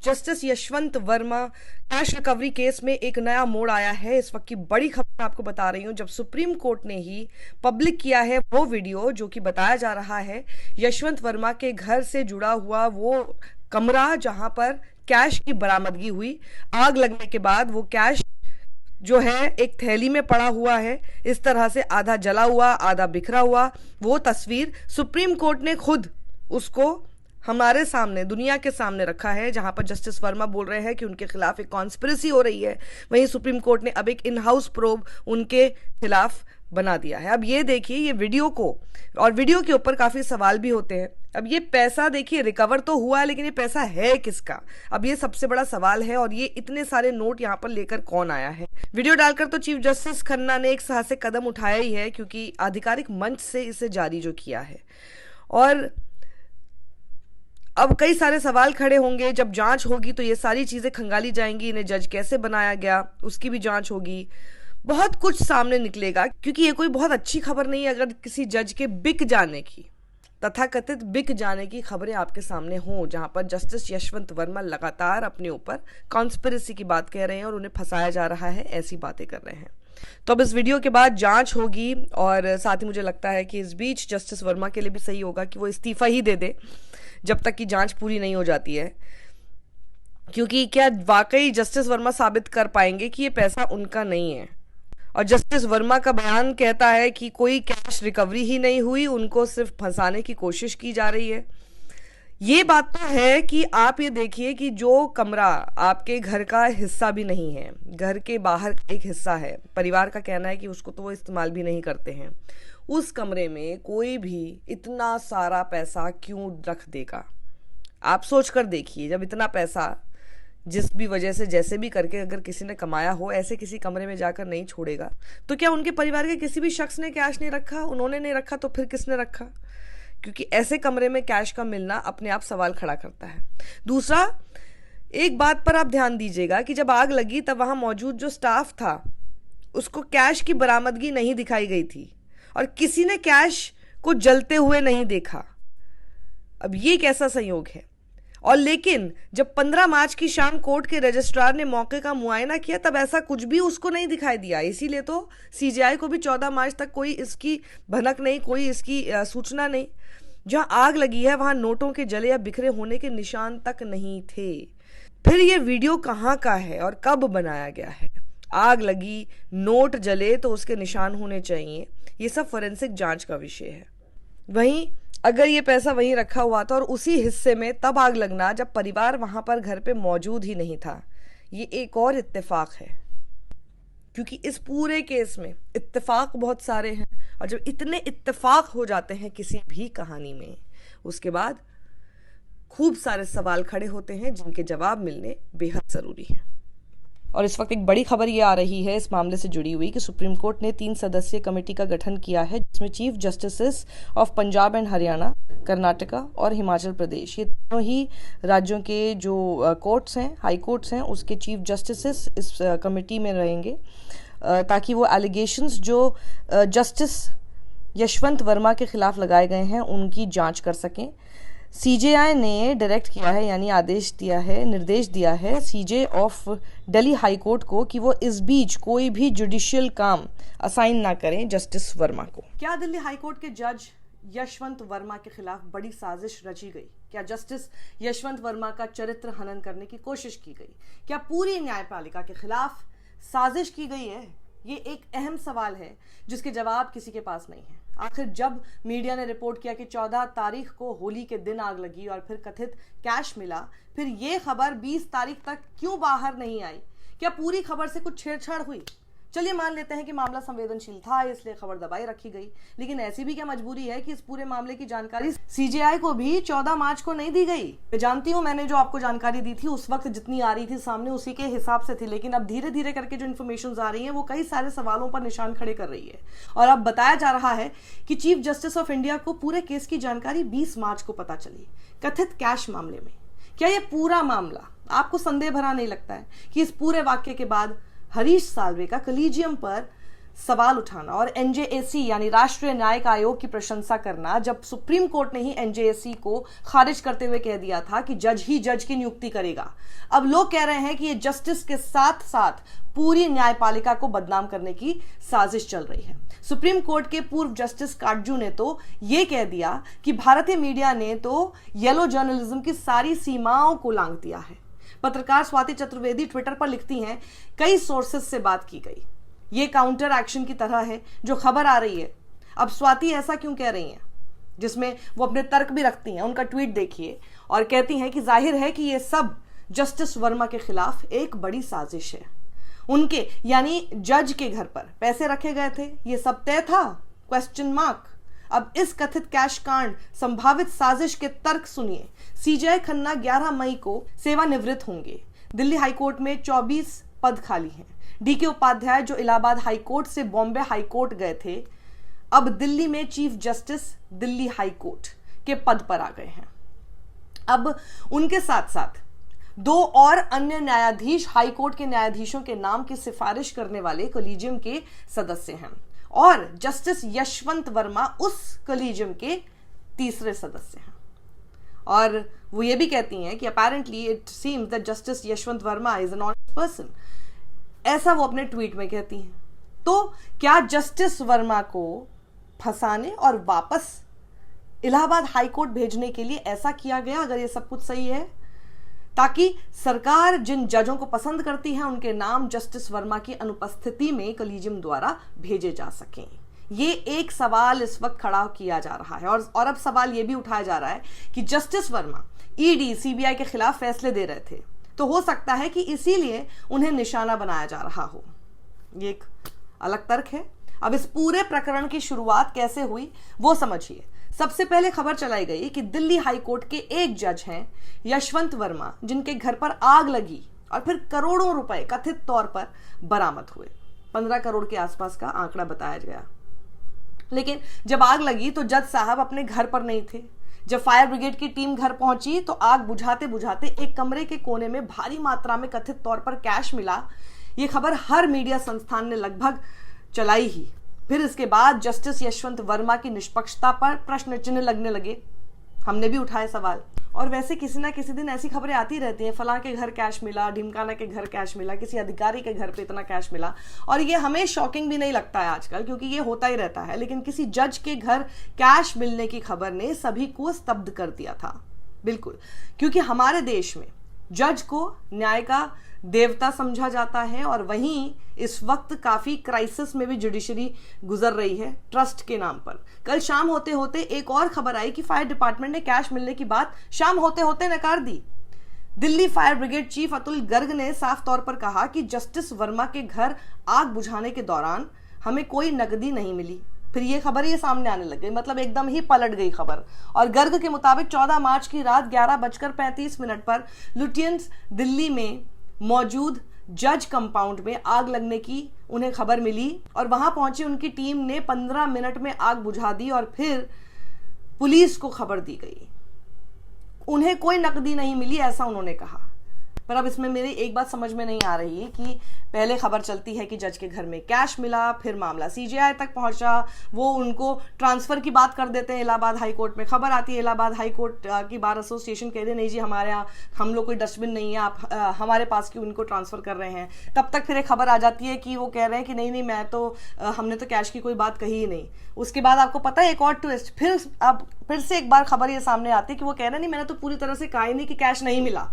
Justice Yashwant Verma cash recovery case में एक नया मोड़ आया है। इस वक्त की बड़ी खबर आपको बता रही हूं, जब सुप्रीम कोर्ट ने ही पब्लिक किया है वो वीडियो जो कि बताया जा रहा है यशवंत वर्मा के घर से जुड़ा हुआ वो कमरा जहां पर कैश की बरामदगी हुई। आग लगने के बाद वो कैश जो है एक थैली में पड़ा हुआ है, इस तरह से आधा जला हुआ आधा बिखरा हुआ। वो तस्वीर सुप्रीम कोर्ट ने खुद उसको हमारे सामने, दुनिया के सामने रखा है, जहां पर जस्टिस वर्मा बोल रहे हैं कि उनके खिलाफ एक कॉन्स्पिरेसी हो रही है। वहीं सुप्रीम कोर्ट ने अब एक इन हाउस प्रोब उनके खिलाफ बना दिया है। अब ये देखिए ये वीडियो को, और वीडियो के ऊपर काफी सवाल भी होते हैं। अब ये पैसा देखिए रिकवर तो हुआ है, लेकिन ये पैसा है किसका, अब ये सबसे बड़ा सवाल है। और ये इतने सारे नोट यहाँ पर लेकर कौन आया है। वीडियो डालकर तो चीफ जस्टिस खन्ना ने एक साहसिक कदम उठाया ही है, क्योंकि आधिकारिक मंच से इसे जारी जो किया है। और अब कई सारे सवाल खड़े होंगे, जब जांच होगी तो ये सारी चीजें खंगाली जाएंगी। इन्हें जज कैसे बनाया गया उसकी भी जांच होगी, बहुत कुछ सामने निकलेगा। क्योंकि ये कोई बहुत अच्छी खबर नहीं है अगर किसी जज के बिक जाने की, तथाकथित बिक जाने की खबरें आपके सामने हों, जहां पर जस्टिस यशवंत वर्मा लगातार अपने ऊपर कॉन्स्पिरेसी की बात कह रहे हैं और उन्हें फंसाया जा रहा है, ऐसी बातें कर रहे हैं। तो अब इस वीडियो के बाद जांच होगी, और साथ ही मुझे लगता है कि इस बीच जस्टिस वर्मा के लिए भी सही होगा कि वो इस्तीफा ही दे दे जब तक कि जांच पूरी नहीं हो जाती है। क्योंकि क्या वाकई जस्टिस वर्मा साबित कर पाएंगे कि ये पैसा उनका नहीं है। और जस्टिस वर्मा का बयान कहता है कि कोई कैश रिकवरी ही नहीं हुई, उनको सिर्फ फंसाने की कोशिश की जा रही है। ये बात तो है कि आप ये देखिए कि जो कमरा आपके घर का हिस्सा भी नहीं है, घर के बाहर एक हिस्सा है, परिवार का कहना है कि उसको तो वो इस्तेमाल भी नहीं करते हैं, उस कमरे में कोई भी इतना सारा पैसा क्यों रख देगा। आप सोच कर देखिए, जब इतना पैसा जिस भी वजह से जैसे भी करके अगर किसी ने कमाया हो, ऐसे किसी कमरे में जाकर नहीं छोड़ेगा, तो क्या उनके परिवार के किसी भी शख्स ने कैश नहीं रखा? उन्होंने नहीं रखा तो फिर किसने रखा? क्योंकि ऐसे कमरे में कैश का मिलना अपने आप सवाल खड़ा करता है। दूसरा, एक बात पर आप ध्यान दीजिएगा कि जब आग लगी तब वहां मौजूद जो स्टाफ था उसको कैश की बरामदगी नहीं दिखाई गई थी, और किसी ने कैश को जलते हुए नहीं देखा। अब ये कैसा संयोग है? और लेकिन जब 15 मार्च की शाम कोर्ट के रजिस्ट्रार ने मौके का मुआयना किया तब ऐसा कुछ भी उसको नहीं दिखाई दिया। इसीलिए तो सीजेआई को भी 14 मार्च तक कोई इसकी भनक नहीं, कोई इसकी सूचना नहीं। जहां आग लगी है वहां नोटों के जले या बिखरे होने के निशान तक नहीं थे। फिर ये वीडियो कहाँ का है और कब बनाया गया है? आग लगी, नोट जले तो उसके निशान होने चाहिए। ये सब फोरेंसिक जांच का विषय है। वहीं अगर ये पैसा वहीं रखा हुआ था और उसी हिस्से में तब आग लगना जब परिवार वहां पर घर पे मौजूद ही नहीं था, ये एक और इत्तेफाक है। क्योंकि इस पूरे केस में इत्तेफाक बहुत सारे हैं, और जब इतने इत्तेफाक हो जाते हैं किसी भी कहानी में, उसके बाद खूब सारे सवाल खड़े होते हैं जिनके जवाब मिलने बेहद जरूरी है। और इस वक्त एक बड़ी खबर ये आ रही है इस मामले से जुड़ी हुई कि सुप्रीम कोर्ट ने 3 सदस्यीय कमेटी का गठन किया है, जिसमें chief justices of Punjab and Haryana, Karnataka और हिमाचल प्रदेश, ये तीनों ही राज्यों के जो कोर्ट्स हैं, हाई कोर्ट्स हैं, उसके चीफ जस्टिसेस इस कमेटी में रहेंगे, ताकि वो एलिगेशंस जो जस्टिस यशवंत वर्मा के खिलाफ लगाए गए हैं उनकी जांच कर सकें। सीजेआई ने डायरेक्ट किया है, यानी आदेश दिया है, निर्देश दिया है सीजे ऑफ दिल्ली हाई कोर्ट को कि वो इस बीच कोई भी जुडिशियल काम असाइन ना करें जस्टिस वर्मा को। क्या दिल्ली हाई कोर्ट के जज यशवंत वर्मा के खिलाफ बड़ी साजिश रची गई? क्या जस्टिस यशवंत वर्मा का चरित्र हनन करने की कोशिश की गई? क्या पूरी न्यायपालिका के खिलाफ साजिश की गई है? ये एक अहम सवाल है जिसके जवाब किसी के पास नहीं है। आखिर जब मीडिया ने रिपोर्ट किया कि 14 तारीख को होली के दिन आग लगी और फिर कथित कैश मिला, फिर ये खबर 20 तारीख तक क्यों बाहर नहीं आई? क्या पूरी खबर से कुछ छेड़छाड़ हुई? चलिए मान लेते हैं कि मामला संवेदनशील था इसलिए खबर दबाई रखी गई, लेकिन ऐसी भी क्या मजबूरी है कि इस पूरे मामले की जानकारी सीजेआई को भी 14 मार्च को नहीं दी गई? मैं जानती हूं मैंने जो आपको जानकारी दी थी उस वक्त जितनी आ रही थी सामने उसी के हिसाब से थी, लेकिन अब धीरे धीरे करके जो इन्फॉर्मेशन आ रही है वो कई सारे सवालों पर निशान खड़े कर रही है। और अब बताया जा रहा है कि चीफ जस्टिस ऑफ इंडिया को पूरे केस की जानकारी 20 मार्च को पता चली, कथित कैश मामले में। क्या ये पूरा मामला आपको संदेह भरा नहीं लगता है कि इस पूरे वाक्य के बाद हरीश साल्वे का कलीजियम पर सवाल उठाना और एनजेएसी यानी राष्ट्रीय न्यायिक आयोग की प्रशंसा करना, जब सुप्रीम कोर्ट ने ही एनजेएसी को खारिज करते हुए कह दिया था कि जज ही जज की नियुक्ति करेगा, अब लोग कह रहे हैं कि ये जस्टिस के साथ साथ पूरी न्यायपालिका को बदनाम करने की साजिश चल रही है। सुप्रीम कोर्ट के पूर्व जस्टिस काटजू ने तो ये कह दिया कि भारतीय मीडिया ने तो येलो जर्नलिज्म की सारी सीमाओं को लांघ दिया है। पत्रकार स्वाति चतुर्वेदी ट्विटर पर लिखती हैं, कई सोर्सेज से बात की गई, ये काउंटर एक्शन की तरह है जो खबर आ रही है। अब स्वाति ऐसा क्यों कह रही हैं, जिसमें वो अपने तर्क भी रखती हैं। उनका ट्वीट देखिए और कहती हैं कि जाहिर है कि ये सब जस्टिस वर्मा के खिलाफ एक बड़ी साजिश है। उनके यानी जज के घर पर पैसे रखे गए थे, ये सब तय था? Question mark. अब इस कथित कैश कांड संभावित साजिश के तर्क सुनिए। सीजेआई खन्ना 11 मई को सेवानिवृत्त होंगे। दिल्ली हाईकोर्ट में 24 पद खाली हैं। डीके उपाध्याय जो इलाहाबाद हाईकोर्ट से बॉम्बे हाईकोर्ट गए थे, अब दिल्ली में चीफ जस्टिस दिल्ली हाईकोर्ट के पद पर आ गए हैं। अब उनके साथ साथ 2 और अन्य न्यायाधीश हाईकोर्ट के न्यायाधीशों के नाम की सिफारिश करने वाले कॉलेजियम के सदस्य हैं और जस्टिस यशवंत वर्मा उस कॉलेजियम के तीसरे सदस्य हैं। और वो ये भी कहती हैं कि apparently it seems that justice Yashwant Verma is an honest person, ऐसा वो अपने ट्वीट में कहती हैं। तो क्या जस्टिस वर्मा को फंसाने और वापस इलाहाबाद हाईकोर्ट भेजने के लिए ऐसा किया गया, अगर ये सब कुछ सही है, ताकि सरकार जिन जजों को पसंद करती है उनके नाम जस्टिस वर्मा की अनुपस्थिति में कॉलेजियम द्वारा भेजे जा सकें? ये एक सवाल इस वक्त खड़ा किया जा रहा है। और अब सवाल ये भी उठाया जा रहा है कि जस्टिस वर्मा ईडी सीबीआई के खिलाफ फैसले दे रहे थे, तो हो सकता है कि इसीलिए उन्हें निशाना बनाया जा रहा हो। ये एक अलग तर्क है। अब इस पूरे प्रकरण की शुरुआत कैसे हुई वो समझिए। सबसे पहले खबर चलाई गई कि दिल्ली हाईकोर्ट के एक जज हैं यशवंत वर्मा, जिनके घर पर आग लगी और फिर करोड़ों रुपए कथित तौर पर बरामद हुए। 15 करोड़ के आसपास का आंकड़ा बताया गया। लेकिन जब आग लगी तो जज साहब अपने घर पर नहीं थे। जब फायर ब्रिगेड की टीम घर पहुंची तो आग बुझाते बुझाते एक कमरे के कोने में भारी मात्रा में कथित तौर पर कैश मिला। ये खबर हर मीडिया संस्थान ने लगभग चलाई ही। फिर इसके बाद जस्टिस यशवंत वर्मा की निष्पक्षता पर प्रश्न चिन्ह लगने लगे। हमने भी उठाए सवाल। और वैसे किसी ना किसी दिन ऐसी खबरें आती रहती हैं, फलां के घर कैश मिला, ढिमकाना के घर कैश मिला, किसी अधिकारी के घर पे इतना कैश मिला। और ये हमें शॉकिंग भी नहीं लगता है आजकल, क्योंकि ये होता ही रहता है। लेकिन किसी जज के घर कैश मिलने की खबर ने सभी को स्तब्ध कर दिया था। बिल्कुल, क्योंकि हमारे देश में जज को न्याय का देवता समझा जाता है और वहीं इस वक्त काफी क्राइसिस में भी जुडिशरी गुजर रही है ट्रस्ट के नाम पर। कल शाम होते होते एक और खबर आई कि फायर डिपार्टमेंट ने कैश मिलने की बात शाम होते होते नकार दी। Delhi fire brigade chief Atul Garg ने साफ तौर पर कहा कि जस्टिस वर्मा के घर आग बुझाने के दौरान हमें कोई नकदी नहीं मिली। फिर ये खबर ये सामने आने लग गई, मतलब एकदम ही पलट गई खबर। और गर्ग के मुताबिक 14 मार्च की रात 11:35 पर लुटियंस दिल्ली में मौजूद जज कंपाउंड में आग लगने की उन्हें खबर मिली और वहां पहुंची उनकी टीम ने 15 मिनट में आग बुझा दी और फिर पुलिस को खबर दी गई। उन्हें कोई नकदी नहीं मिली, ऐसा उन्होंने कहा। पर अब इसमें मेरी एक बात समझ में नहीं आ रही है कि पहले खबर चलती है कि जज के घर में कैश मिला, फिर मामला सीजेआई तक पहुंचा, वो उनको ट्रांसफर की बात कर देते हैं इलाहाबाद हाई कोर्ट में। खबर आती है इलाहाबाद हाई कोर्ट की बार एसोसिएशन कहते हैं नहीं जी हमारे यहाँ हम लोग कोई डस्टबिन नहीं है, आप हमारे पास क्यों इनको ट्रांसफर कर रहे हैं। तब तक फिर एक खबर आ जाती है कि वो कह रहे हैं कि नहीं मैं तो हमने तो कैश की कोई बात कही ही नहीं। उसके बाद आपको पता है एक और ट्विस्ट, फिर से एक बार खबर ये सामने आती है कि वो कह रहे हैं नहीं मैंने तो पूरी तरह से कहा ही नहीं कि कैश नहीं मिला।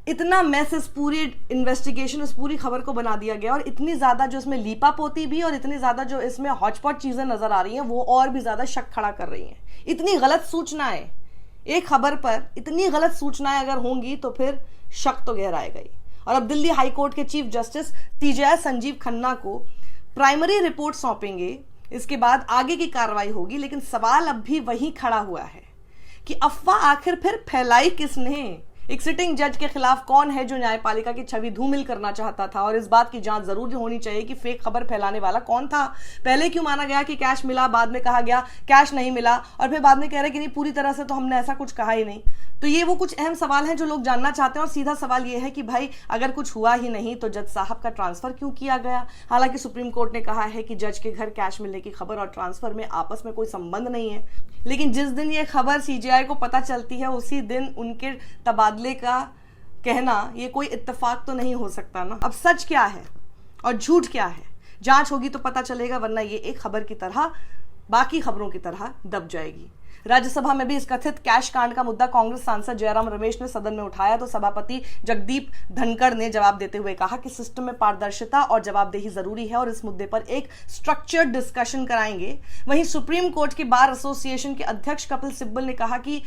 इतना मैस इस पूरी इन्वेस्टिगेशन, उस पूरी खबर को बना दिया गया और इतनी ज्यादा जो इसमें लीपा पोती भी और इतनी ज्यादा जो इसमें हॉटस्पॉट चीजें नजर आ रही हैं वो और भी ज्यादा शक खड़ा कर रही हैं। इतनी गलत सूचनाएं, एक खबर पर इतनी गलत सूचनाएं अगर होंगी तो फिर शक तो गहराएगा ही। और अब दिल्ली हाईकोर्ट के chief justice CJI Sanjeev Khanna को प्राइमरी रिपोर्ट सौंपेंगे, इसके बाद आगे की कार्रवाई होगी। लेकिन सवाल अब भी वही खड़ा हुआ है कि अफवाह आखिर फिर फैलाई किसने। एक सिटिंग जज के खिलाफ कौन है जो न्यायपालिका की छवि धूमिल करना चाहता था, और इस बात की जांच जरूर होनी चाहिए कि फेक खबर फैलाने वाला कौन था। पहले क्यों माना गया कि कैश मिला, बाद में कहा गया कैश नहीं मिला, और फिर बाद में कह रहे कि नहीं पूरी तरह से तो हमने ऐसा कुछ कहा ही नहीं। तो ये वो कुछ अहम सवाल हैं जो लोग जानना चाहते हैं। और सीधा सवाल ये है कि भाई अगर कुछ हुआ ही नहीं तो जज साहब का ट्रांसफर क्यों किया गया। हालांकि सुप्रीम कोर्ट ने कहा है कि जज के घर कैश मिलने की खबर और ट्रांसफर में आपस में कोई संबंध नहीं है, लेकिन जिस दिन ये खबर सीजीआई को पता चलती है उसी दिन उनके तबादले का कहना ये कोई इत्तेफाक तो नहीं हो सकता ना। अब सच क्या है और झूठ क्या है, जांच होगी तो पता चलेगा, वरना ये एक खबर की तरह बाकी खबरों की तरह दब जाएगी। राज्यसभा में भी इस कथित कैश कांड का मुद्दा कांग्रेस सांसद जयराम रमेश ने सदन में उठाया तो सभापति जगदीप धनखड़ ने जवाब देते हुए कहा कि सिस्टम में पारदर्शिता और जवाबदेही जरूरी है और इस मुद्दे पर एक स्ट्रक्चर्ड डिस्कशन कराएंगे। वहीं सुप्रीम कोर्ट के बार एसोसिएशन के अध्यक्ष कपिल सिब्बल ने कहा कि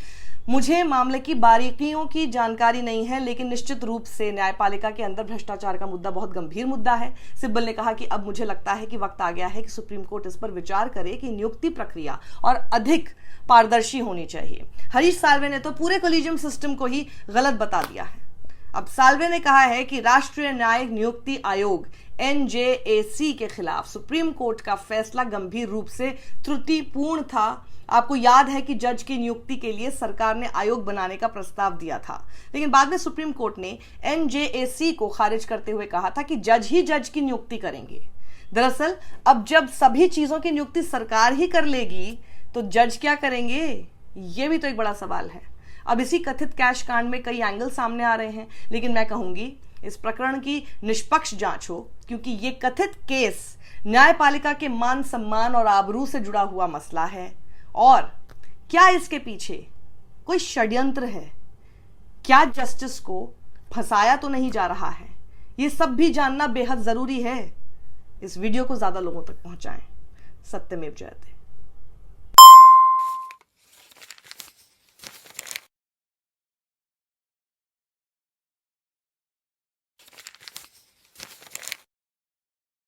मुझे मामले की बारीकियों की जानकारी नहीं है, लेकिन निश्चित रूप से न्यायपालिका के अंदर भ्रष्टाचार का मुद्दा बहुत गंभीर मुद्दा है। सिब्बल ने कहा कि अब मुझे लगता है कि वक्त आ गया है कि सुप्रीम कोर्ट इस पर विचार करे कि नियुक्ति प्रक्रिया और अधिक पारदर्शी होनी चाहिए। हरीश साल्वे ने तो पूरे कॉलेजियम सिस्टम को ही गलत बता दिया है। अब साल्वे ने कहा है कि राष्ट्रीय न्यायिक नियुक्ति आयोग NJAC के खिलाफ सुप्रीम कोर्ट का फैसला गंभीर रूप से त्रुटिपूर्ण था। आपको याद है कि जज की नियुक्ति के लिए सरकार ने आयोग बनाने का प्रस्ताव दिया था, लेकिन बाद में सुप्रीम कोर्ट ने NJAC को खारिज करते हुए कहा था कि जज ही जज की नियुक्ति करेंगे। दरअसल अब जब सभी चीजों की नियुक्ति सरकार ही कर लेगी तो जज क्या करेंगे, यह भी तो एक बड़ा सवाल है। अब इसी कथित कैश कांड में कई एंगल सामने आ रहे हैं, लेकिन मैं कहूंगी इस प्रकरण की निष्पक्ष जांच हो, क्योंकि ये कथित केस न्यायपालिका के मान सम्मान और आबरू से जुड़ा हुआ मसला है। और क्या इसके पीछे कोई षड्यंत्र है, क्या जस्टिस को फंसाया तो नहीं जा रहा है, ये सब भी जानना बेहद जरूरी है। इस वीडियो को ज्यादा लोगों तक पहुंचाएं। सत्यमेव जयते।